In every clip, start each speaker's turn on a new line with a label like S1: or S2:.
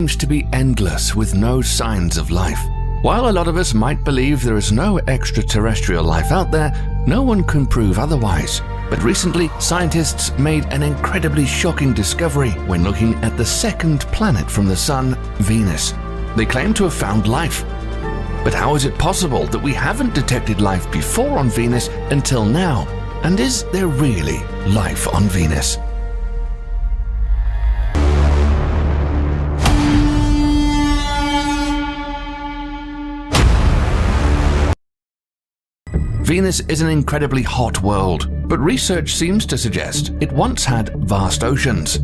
S1: seems to be endless with no signs of life. While a lot of us might believe there is no extraterrestrial life out there, no one can prove otherwise. But recently, scientists made an incredibly shocking discovery when looking at the second planet from the Sun, Venus. They claim to have found life. But how is it possible that we haven't detected life before on Venus until now? And is there really life on Venus? Venus is an incredibly hot world, but research seems to suggest it once had vast oceans.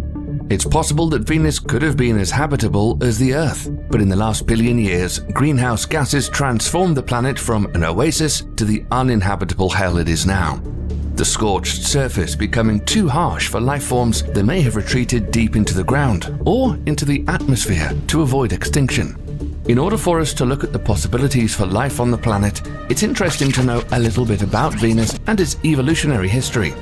S1: It's possible that Venus could have been as habitable as the Earth, but in the last billion years, greenhouse gases transformed the planet from an oasis to the uninhabitable hell it is now. The scorched surface becoming too harsh for life forms that may have retreated deep into the ground or into the atmosphere to avoid extinction. In order for us to look at the possibilities for life on the planet, it's interesting to know a little bit about Venus and its evolutionary history.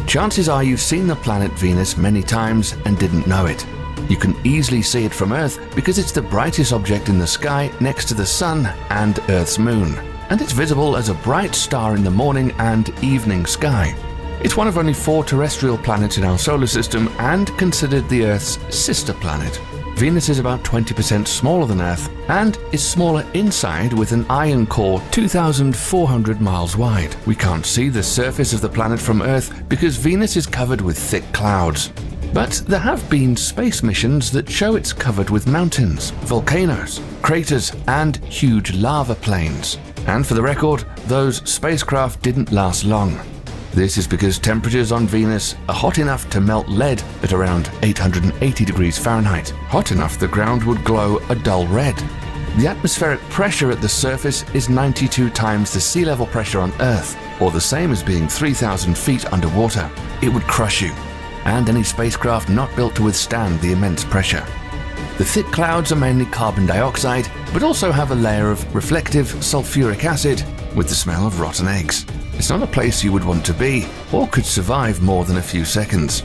S1: Chances are you've seen the planet Venus many times and didn't know it. You can easily see it from Earth because it's the brightest object in the sky next to the Sun and Earth's moon, and it's visible as a bright star in the morning and evening sky. It's one of only 4 terrestrial planets in our solar system and considered the Earth's sister planet. Venus is about 20% smaller than Earth and is smaller inside with an iron core 2,400 miles wide. We can't see the surface of the planet from Earth because Venus is covered with thick clouds. But there have been space missions that show it's covered with mountains, volcanoes, craters, and huge lava plains. And for the record, those spacecraft didn't last long. This is because temperatures on Venus are hot enough to melt lead at around 880 degrees Fahrenheit, hot enough the ground would glow a dull red. The atmospheric pressure at the surface is 92 times the sea level pressure on Earth, or the same as being 3,000 feet underwater. It would crush you, and any spacecraft not built to withstand the immense pressure. The thick clouds are mainly carbon dioxide, but also have a layer of reflective sulfuric acid with the smell of rotten eggs. It's not a place you would want to be, or could survive more than a few seconds.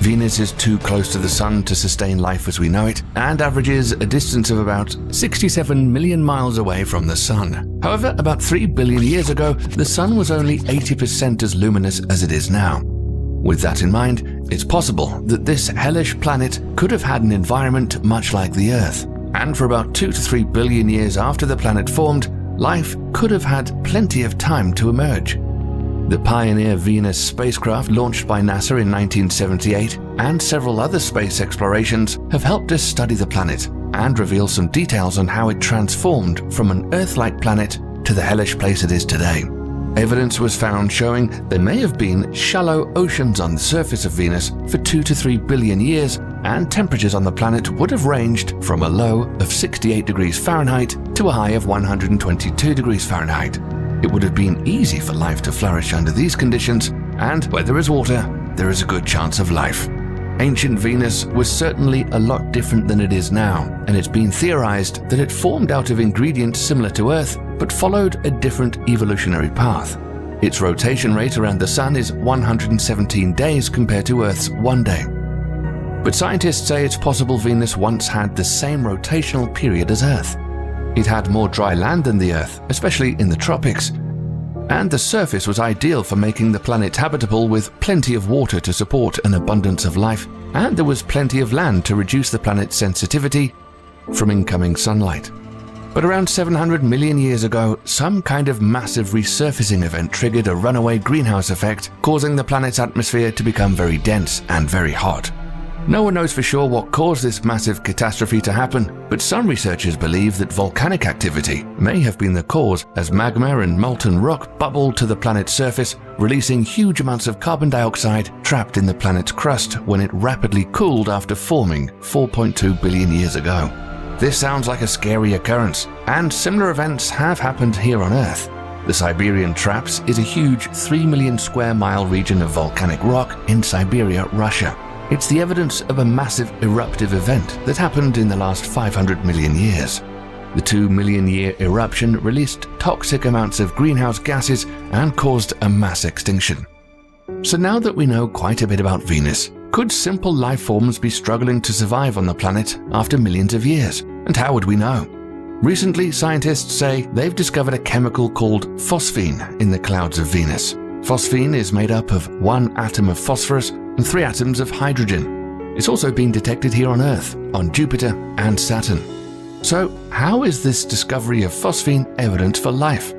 S1: Venus is too close to the Sun to sustain life as we know it, and averages a distance of about 67 million miles away from the Sun. However, about 3 billion years ago, the Sun was only 80% as luminous as it is now. With that in mind, it's possible that this hellish planet could have had an environment much like the Earth, and for about 2 to 3 billion years after the planet formed, life could have had plenty of time to emerge. The Pioneer Venus spacecraft launched by NASA in 1978 and several other space explorations have helped us study the planet and reveal some details on how it transformed from an Earth-like planet to the hellish place it is today. Evidence was found showing there may have been shallow oceans on the surface of Venus for 2 to 3 billion years, and temperatures on the planet would have ranged from a low of 68 degrees Fahrenheit to a high of 122 degrees Fahrenheit. It would have been easy for life to flourish under these conditions, and where there is water, there is a good chance of life. Ancient Venus was certainly a lot different than it is now, and it's been theorized that it formed out of ingredients similar to Earth, but followed a different evolutionary path. Its rotation rate around the Sun is 117 days compared to Earth's 1 day. But scientists say it's possible Venus once had the same rotational period as Earth. It had more dry land than the Earth, especially in the tropics, and the surface was ideal for making the planet habitable with plenty of water to support an abundance of life, and there was plenty of land to reduce the planet's sensitivity from incoming sunlight. But around 700 million years ago, some kind of massive resurfacing event triggered a runaway greenhouse effect, causing the planet's atmosphere to become very dense and very hot. No one knows for sure what caused this massive catastrophe to happen, but some researchers believe that volcanic activity may have been the cause, as magma and molten rock bubbled to the planet's surface, releasing huge amounts of carbon dioxide trapped in the planet's crust when it rapidly cooled after forming 4.2 billion years ago. This sounds like a scary occurrence, and similar events have happened here on Earth. The Siberian Traps is a huge 3 million square mile region of volcanic rock in Siberia, Russia. It's the evidence of a massive eruptive event that happened in the last 500 million years. The 2 million year eruption released toxic amounts of greenhouse gases and caused a mass extinction. So now that we know quite a bit about Venus, could could simple life forms be struggling to survive on the planet after millions of years? And how would we know? Recently, scientists say they've discovered a chemical called phosphine in the clouds of Venus. Phosphine is made up of 1 atom of phosphorus and 3 atoms of hydrogen. It's also been detected here on Earth, on Jupiter and Saturn. So, how is this discovery of phosphine evidence for life?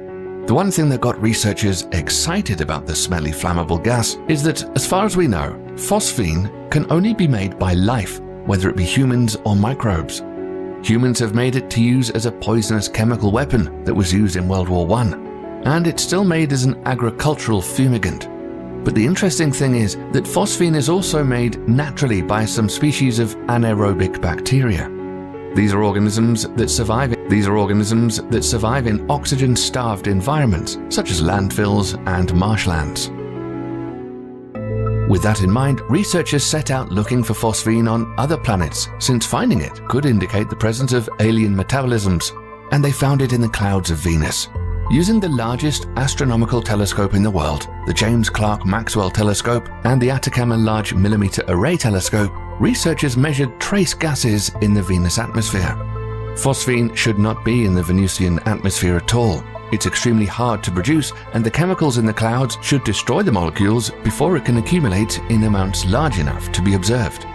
S1: The one thing that got researchers excited about the smelly flammable gas is that, as far as we know, phosphine can only be made by life, whether it be humans or microbes. Humans have made it to use as a poisonous chemical weapon that was used in World War I, and it's still made as an agricultural fumigant. But the interesting thing is that phosphine is also made naturally by some species of anaerobic bacteria. These are organisms that survive in oxygen-starved environments, such as landfills and marshlands. With that in mind, researchers set out looking for phosphine on other planets, since finding it could indicate the presence of alien metabolisms, and they found it in the clouds of Venus. Using the largest astronomical telescope in the world, the James Clerk Maxwell Telescope and the Atacama Large Millimeter Array Telescope, researchers measured trace gases in the Venus atmosphere. Phosphine should not be in the Venusian atmosphere at all. It's extremely hard to produce, and the chemicals in the clouds should destroy the molecules before it can accumulate in amounts large enough to be observed.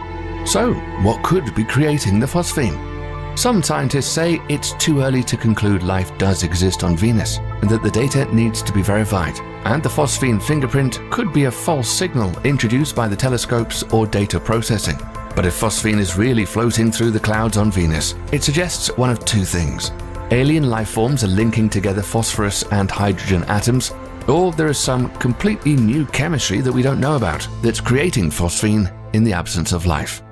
S1: So, what could be creating the phosphine? Some scientists say it's too early to conclude life does exist on Venus, and that the data needs to be verified, and the phosphine fingerprint could be a false signal introduced by the telescopes or data processing. But if phosphine is really floating through the clouds on Venus, it suggests one of two things. Alien life forms are linking together phosphorus and hydrogen atoms, or there is some completely new chemistry that we don't know about that's creating phosphine in the absence of life.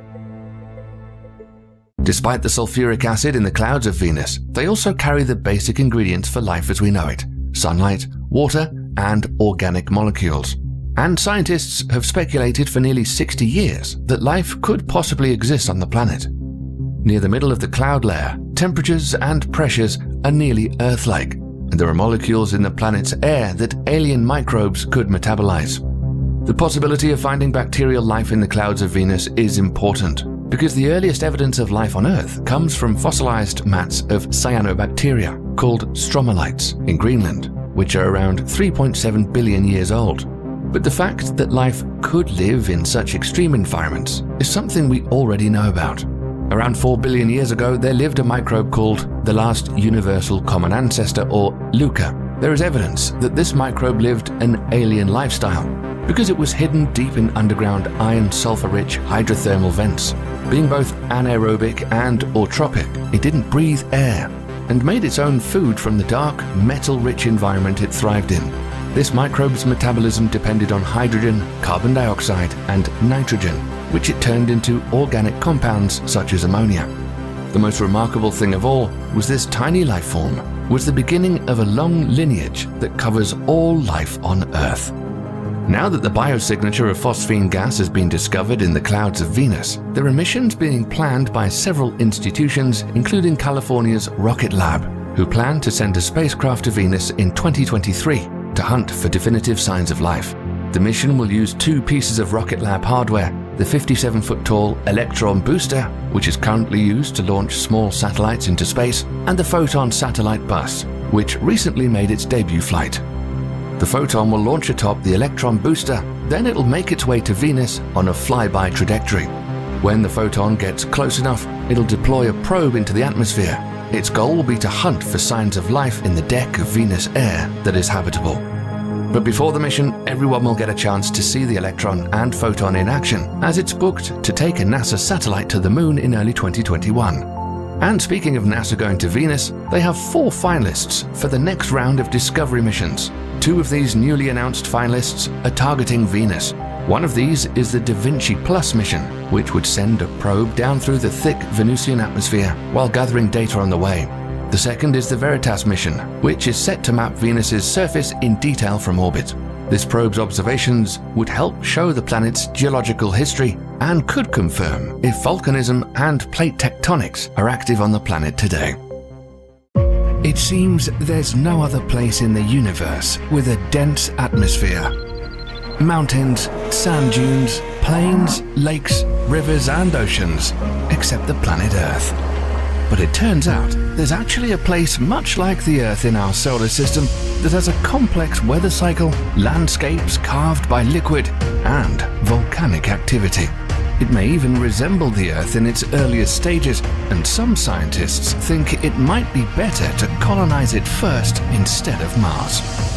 S1: Despite the sulfuric acid in the clouds of Venus, they also carry the basic ingredients for life as we know it: sunlight, water, and organic molecules. And scientists have speculated for nearly 60 years that life could possibly exist on the planet. Near the middle of the cloud layer, temperatures and pressures are nearly Earth-like, and there are molecules in the planet's air that alien microbes could metabolize. The possibility of finding bacterial life in the clouds of Venus is important, because the earliest evidence of life on Earth comes from fossilized mats of cyanobacteria called stromatolites in Greenland, which are around 3.7 billion years old. But the fact that life could live in such extreme environments is something we already know about. Around 4 billion years ago, there lived a microbe called the last universal common ancestor, or LUCA. There is evidence that this microbe lived an alien lifestyle because it was hidden deep in underground iron-sulfur-rich hydrothermal vents. Being both anaerobic and autotrophic, it didn't breathe air and made its own food from the dark, metal-rich environment it thrived in. This microbe's metabolism depended on hydrogen, carbon dioxide, and nitrogen, which it turned into organic compounds such as ammonia. The most remarkable thing of all was this tiny life form was the beginning of a long lineage that covers all life on Earth. Now that the biosignature of phosphine gas has been discovered in the clouds of Venus, there are missions being planned by several institutions, including California's Rocket Lab, who plan to send a spacecraft to Venus in 2023 to hunt for definitive signs of life. The mission will use 2 pieces of Rocket Lab hardware: the 57-foot-tall Electron booster, which is currently used to launch small satellites into space, and the Photon satellite bus, which recently made its debut flight. The Photon will launch atop the Electron booster, then it'll make its way to Venus on a flyby trajectory. When the Photon gets close enough, it'll deploy a probe into the atmosphere. Its goal will be to hunt for signs of life in the deck of Venus air that is habitable. But before the mission, everyone will get a chance to see the Electron and Photon in action, as it's booked to take a NASA satellite to the Moon in early 2021. And speaking of NASA going to Venus, they have 4 finalists for the next round of Discovery missions. 2 of these newly announced finalists are targeting Venus. One of these is the Da Vinci Plus mission, which would send a probe down through the thick Venusian atmosphere while gathering data on the way. The second is the Veritas mission, which is set to map Venus's surface in detail from orbit. This probe's observations would help show the planet's geological history and could confirm if volcanism and plate tectonics are active on the planet today. It seems there's no other place in the universe with a dense atmosphere. mountains, sand dunes, plains, lakes, rivers and oceans, except the planet Earth. But it turns out there's actually a place much like the Earth in our solar system that has a complex weather cycle, landscapes carved by liquid, and volcanic activity. It may even resemble the Earth in its earliest stages, and some scientists think it might be better to colonize it first instead of Mars.